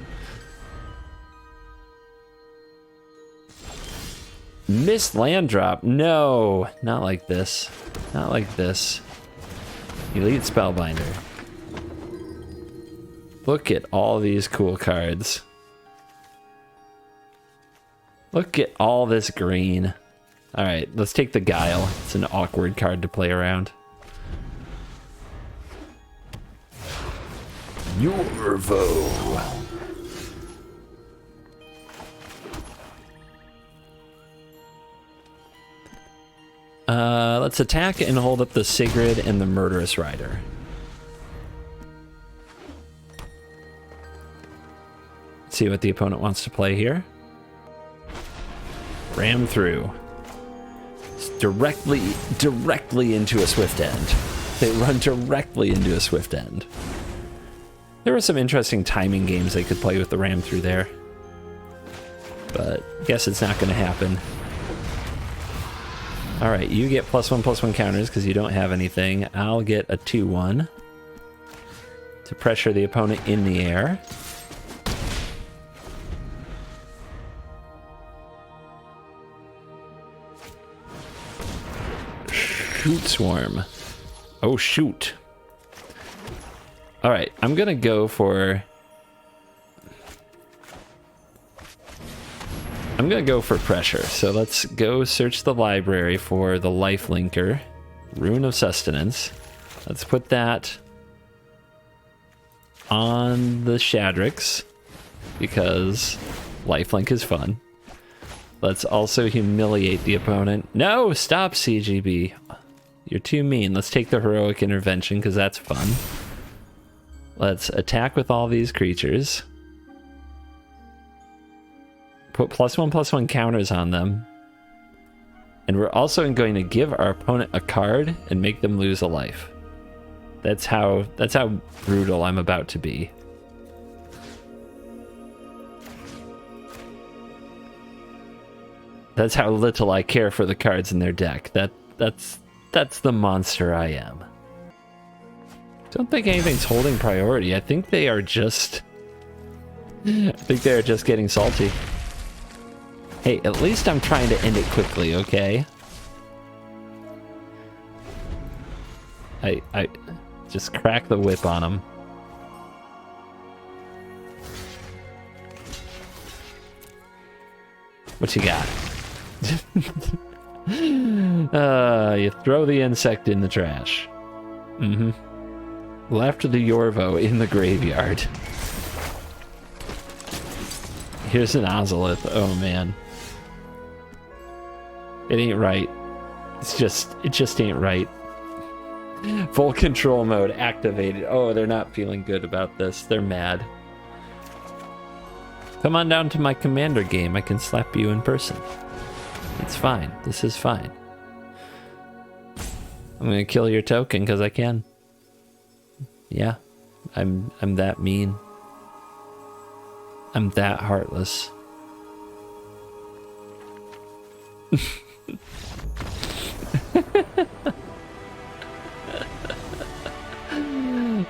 Missed land drop. No, not like this. Not like this. Elite Spellbinder. Look at all these cool cards. Look at all this green. Alright, let's take the Guile. It's an awkward card to play around. Yorvo. Let's attack and hold up the Sigrid and the Murderous Rider. See what the opponent wants to play here. Ram through. It's directly into a Swift End. They run directly into a Swift End. There were some interesting timing games they could play with the ram through there. But I guess it's not going to happen. Alright, you get +1/+1 counters because you don't have anything. I'll get a 2/1 to pressure the opponent in the air. Shoot Swarm. Oh, shoot. Alright, I'm gonna go for... pressure. So let's go search the library for the life linker. Rune of Sustenance. Let's put that on the SHADRIX because lifelink is fun. Let's also humiliate the opponent. No, stop, CGB. You're too mean. Let's take the heroic intervention because that's fun. Let's attack with all these creatures. Put +1/+1 counters on them. And we're also going to give our opponent a card and make them lose a life. That's how brutal I'm about to be. That's how little I care for the cards in their deck. That's the monster I am. Don't think anything's holding priority. I think they are just getting salty. Hey, at least I'm trying to end it quickly, okay? I just crack the whip on them. What you got? You throw the insect in the trash. Mm-hmm. Left the Yorvo in the graveyard. Here's an Ozolith. Oh man. It ain't right. It just ain't right. Full control mode activated. Oh, they're not feeling good about this. They're mad. Come on down to my commander game. I can slap you in person. It's fine. This is fine. I'm gonna kill your token because I can. Yeah, I'm that mean. I'm that heartless.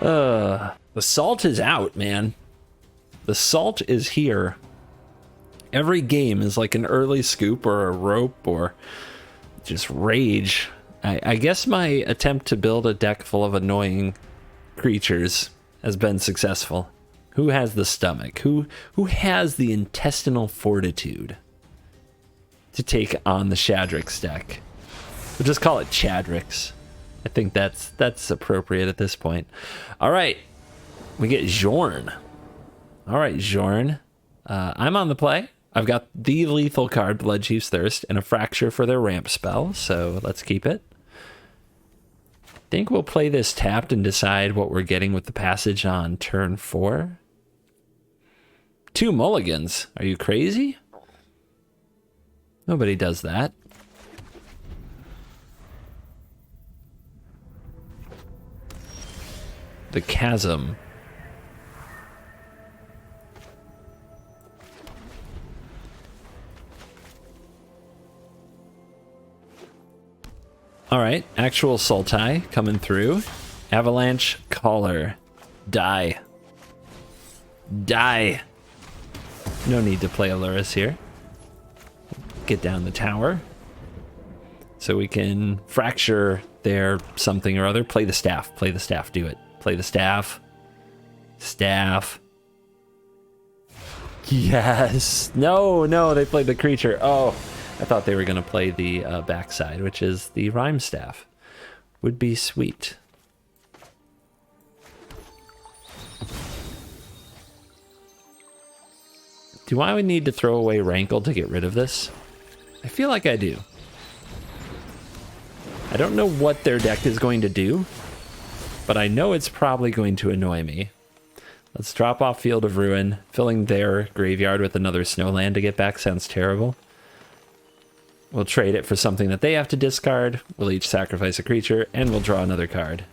The salt is out, man. The salt is here. Every game is like an early scoop or a rope or just rage. I guess my attempt to build a deck full of annoying creatures has been successful. Who has the stomach? Who has the intestinal fortitude to take on the SHADRIX deck? We'll just call it SHADRIX. I think that's appropriate at this point. All right, we get Xorn. All right, Xorn. I'm on the play. I've got the lethal card, Bloodchief's Thirst, and a Fracture for their ramp spell, so let's keep it. I think we'll play this tapped and decide what we're getting with the passage on turn 4. 2 mulligans. Are you crazy? Nobody does that. The Chasm. All right, actual Sultai coming through. Avalanche Caller. Die. Die. No need to play Aluris here. Get down the tower. So we can fracture their something or other. Play the staff. Play the staff. Do it. Play the staff. Staff. Yes. No, they played the creature. Oh, I thought they were going to play the backside, which is the Rhyme Staff. Would be sweet. Do I need to throw away Rankle to get rid of this? I feel like I do. I don't know what their deck is going to do, but I know it's probably going to annoy me. Let's drop off Field of Ruin. Filling their graveyard with another Snowland to get back sounds terrible. We'll trade it for something that they have to discard. We'll each sacrifice a creature, and we'll draw another card.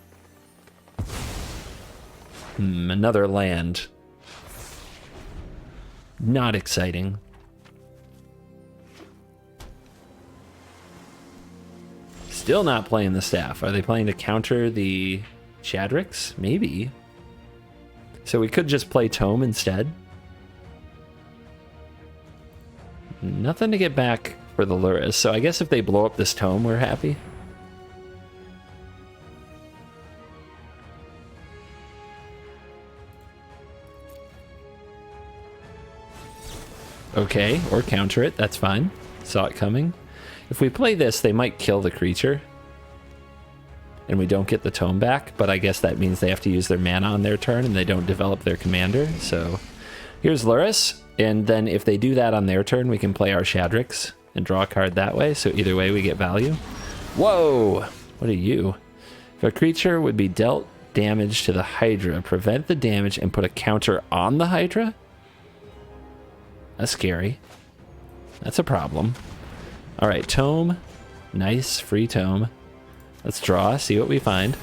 Another land. Not exciting. Still not playing the staff. Are they playing to counter the SHADRIX? Maybe. So we could just play Tome instead. Nothing to get back for the Luris. So I guess if they blow up this Tome, we're happy. Okay, or counter it. That's fine. Saw it coming. If we play this, they might kill the creature. And we don't get the Tome back, but I guess that means they have to use their mana on their turn and they don't develop their commander. So here's Luris, and then if they do that on their turn, we can play our SHADRIX and draw a card that way. So either way, we get value. Whoa! What are you? If a creature would be dealt damage to the Hydra, prevent the damage and put a counter on the Hydra? That's scary. That's a problem. All right, Tome. Nice, free Tome. Let's draw, see what we find.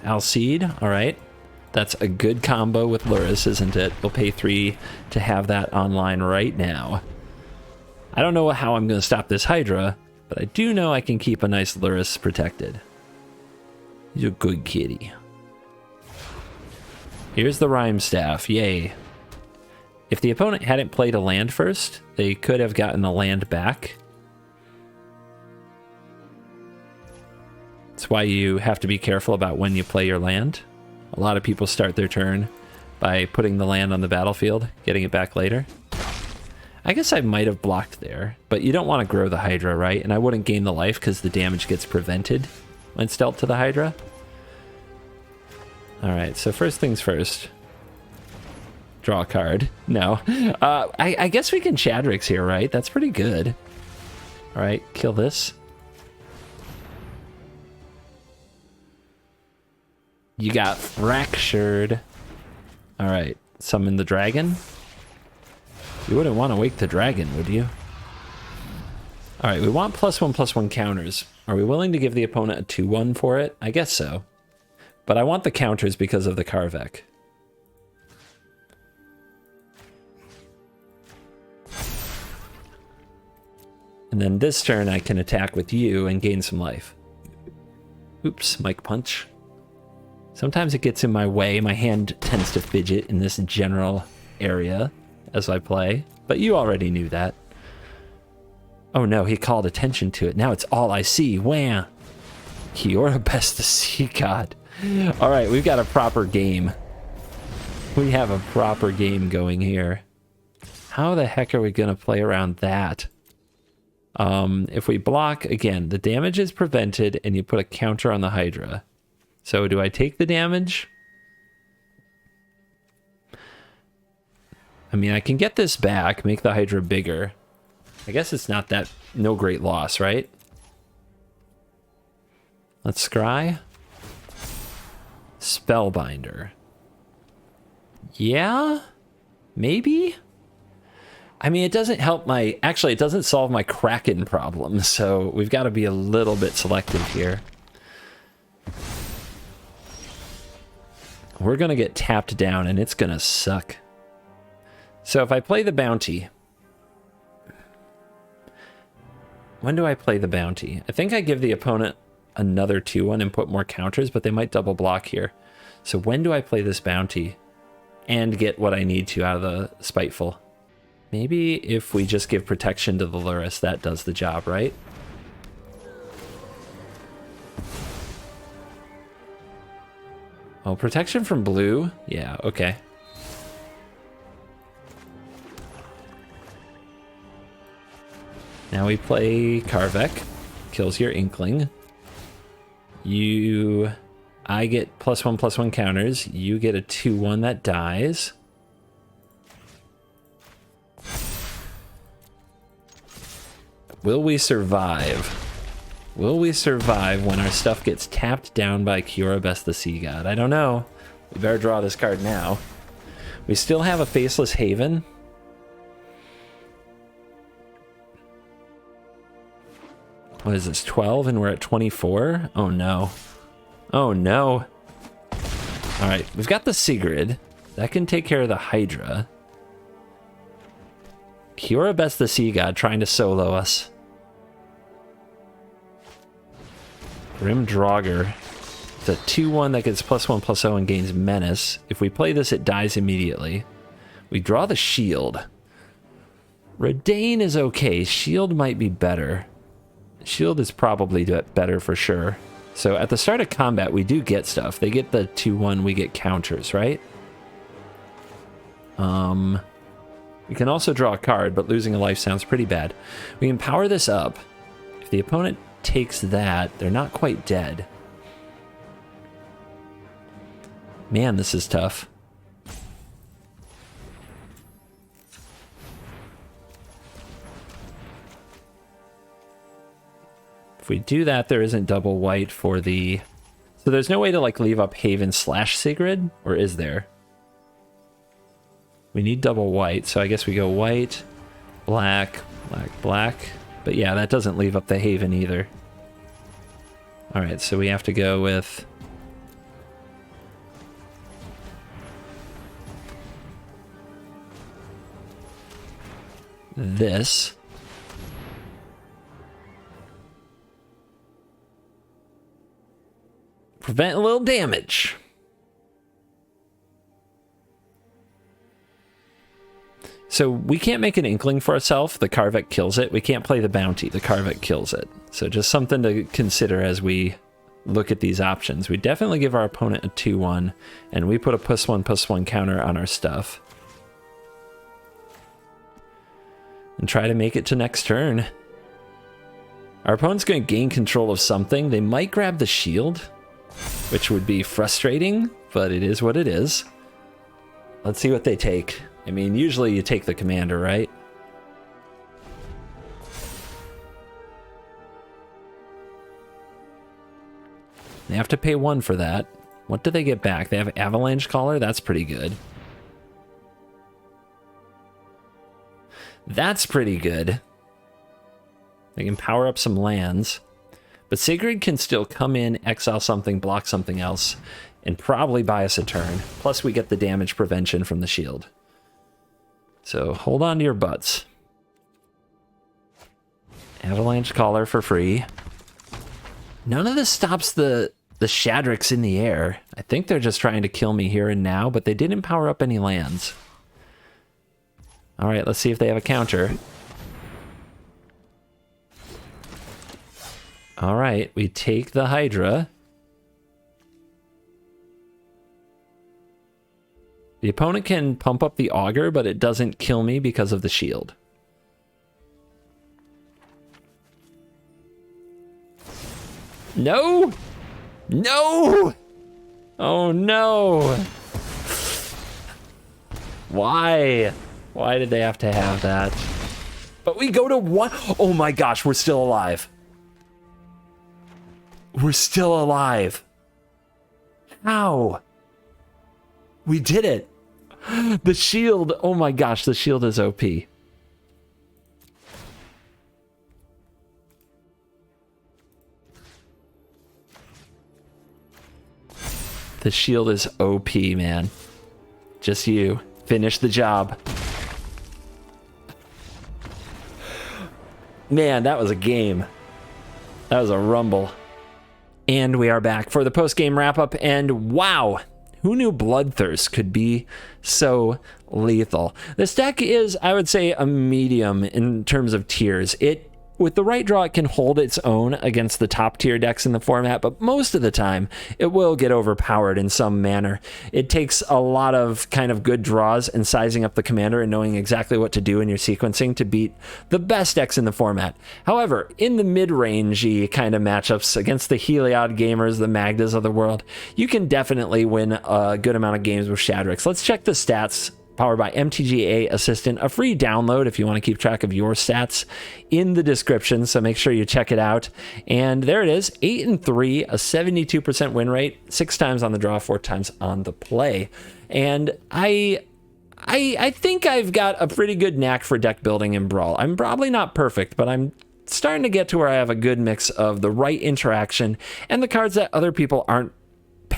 Alcide, all right. That's a good combo with Luris, isn't it? We'll pay 3 to have that online right now. I don't know how I'm going to stop this Hydra, but I do know I can keep a nice Luris protected. He's a good kitty. Here's the Rhyme Staff, yay. If the opponent hadn't played a land first, they could have gotten a land back. That's why you have to be careful about when you play your land. A lot of people start their turn by putting the land on the battlefield, getting it back later. I guess I might have blocked there, but you don't want to grow the Hydra, right? And I wouldn't gain the life because the damage gets prevented when it's dealt to the Hydra. All right, so first things first. Draw a card. No. I guess we can SHADRIX here, right? That's pretty good. All right, kill this. You got fractured. All right, summon the dragon. You wouldn't want to wake the dragon, would you? All right, we want +1/+1 counters. Are we willing to give the opponent a 2/1 for it? I guess so. But I want the counters because of the Karvek. And then this turn I can attack with you and gain some life. Oops, Mike Punch. Sometimes it gets in my way. My hand tends to fidget in this general area as I play, but you already knew that. Oh no, he called attention to it. Now it's all I see. Wham! Kiora Best to See God. All right, we've got a proper game. We have a proper game going here. How the heck are we going to play around that? If we block, again, the damage is prevented and you put a counter on the Hydra. So do I take the damage? I mean, I can get this back, make the Hydra bigger. I guess it's not that, no great loss, right? Let's scry. Spellbinder. Yeah? Maybe? I mean, it doesn't help my... Actually, it doesn't solve my Kraken problem, so we've got to be a little bit selective here. We're going to get tapped down, and it's going to suck. So if I play the Bounty... When do I play the Bounty? I think I give the opponent another 2/1 and put more counters, but they might double block here. So when do I play this Bounty and get what I need to out of the Spiteful? Maybe if we just give protection to the Luris, that does the job, right? Oh, protection from blue? Yeah, okay. Now we play Karvek. Kills your Inkling. I get +1/+1 counters. You get a 2/1 that dies. Will we survive? Will we survive when our stuff gets tapped down by Kiora Best the Sea God? I don't know. We better draw this card now. We still have a Faceless Haven. What is this, 12 and we're at 24? Oh no. Oh no. All right, we've got the Sigrid. That can take care of the Hydra. Kiora Best the Sea God trying to solo us. Grim Draugr. It's a 2-1 that gets +1/+0 and gains Menace. If we play this, it dies immediately. We draw the Shield. Redane is okay. Shield might be better. Shield is probably better for sure. So at the start of combat, we do get stuff. They get the 2-1, we get counters, right? We can also draw a card, but losing a life sounds pretty bad. We can power this up. If the opponent takes that, they're not quite dead. Man, this is tough. If we do that, there isn't double white for the... So there's no way to like leave up Haven / Sigrid, or is there? We need double white, so I guess we go white, black, black, black. But yeah, that doesn't leave up the Haven either. All right, so we have to go with... this. Prevent a little damage. So we can't make an Inkling for ourselves. The Karvik kills it. We can't play the Bounty. The Karvik kills it. So just something to consider as we look at these options. We definitely give our opponent a 2-1, and we put a +1/+1 counter on our stuff. And try to make it to next turn. Our opponent's going to gain control of something. They might grab the shield, which would be frustrating, but it is what it is. Let's see what they take. I mean, usually you take the commander, right? They have to pay 1 for that. What do they get back? They have Avalanche Caller? That's pretty good. That's pretty good. They can power up some lands. But Sigrid can still come in, exile something, block something else, and probably buy us a turn. Plus we get the damage prevention from the shield. So hold on to your butts. Avalanche Caller for free. None of this stops the SHADRIX in the air. I think they're just trying to kill me here and now, but they didn't power up any lands. All right, let's see if they have a counter. All right, we take the Hydra. The opponent can pump up the Augur, but it doesn't kill me because of the shield. No! No! Oh no! Why? Why did they have to have that? But we go to 1. Oh my gosh, we're still alive. We're still alive. How? We did it. The shield. Oh my gosh, the shield is OP. The shield is OP, man. Just you. Finish the job. Man, that was a game. That was a rumble. And we are back for the post-game wrap-up, and wow! Who knew Bloodthirst could be so lethal? This deck is, I would say, a medium in terms of tiers. With the right draw, it can hold its own against the top tier decks in the format, but most of the time, it will get overpowered in some manner. It takes a lot of kind of good draws and sizing up the commander and knowing exactly what to do in your sequencing to beat the best decks in the format. However, in the mid-rangey kind of matchups against the Heliod gamers, the Magdas of the world, you can definitely win a good amount of games with SHADRIX. Let's check the stats. Powered by MTG Assistant, a free download if you want to keep track of your stats in the description, so make sure you check it out. And there it is, 8-3, a 72% win rate, 6 times on the draw, 4 times on the play. And I think I've got a pretty good knack for deck building in Brawl. I'm probably not perfect, but I'm starting to get to where I have a good mix of the right interaction and the cards that other people aren't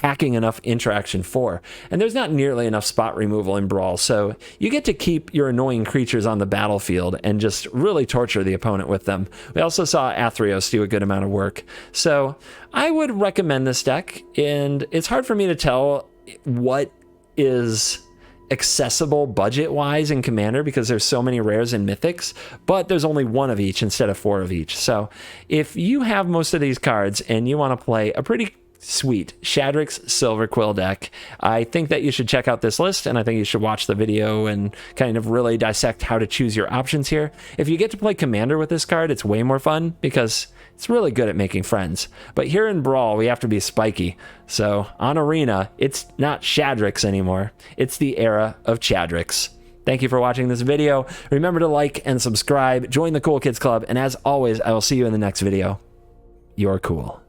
packing enough interaction for. And there's not nearly enough spot removal in Brawl, so you get to keep your annoying creatures on the battlefield and just really torture the opponent with them. We also saw Athreos do a good amount of work. So I would recommend this deck, and it's hard for me to tell what is accessible budget-wise in Commander because there's so many rares and mythics, but there's only one of each instead of 4 of each. So if you have most of these cards and you want to play a pretty sweet SHADRIX Silverquill deck, I think that you should check out this list, and I think you should watch the video and kind of really dissect how to choose your options here. If you get to play Commander with this card, it's way more fun because it's really good at making friends. But here in Brawl, we have to be spiky. So on Arena, it's not SHADRIX anymore. It's the era of CHADRIX. Thank you for watching this video. Remember to like and subscribe, join the Cool Kids Club, and as always, I will see you in the next video. You're cool.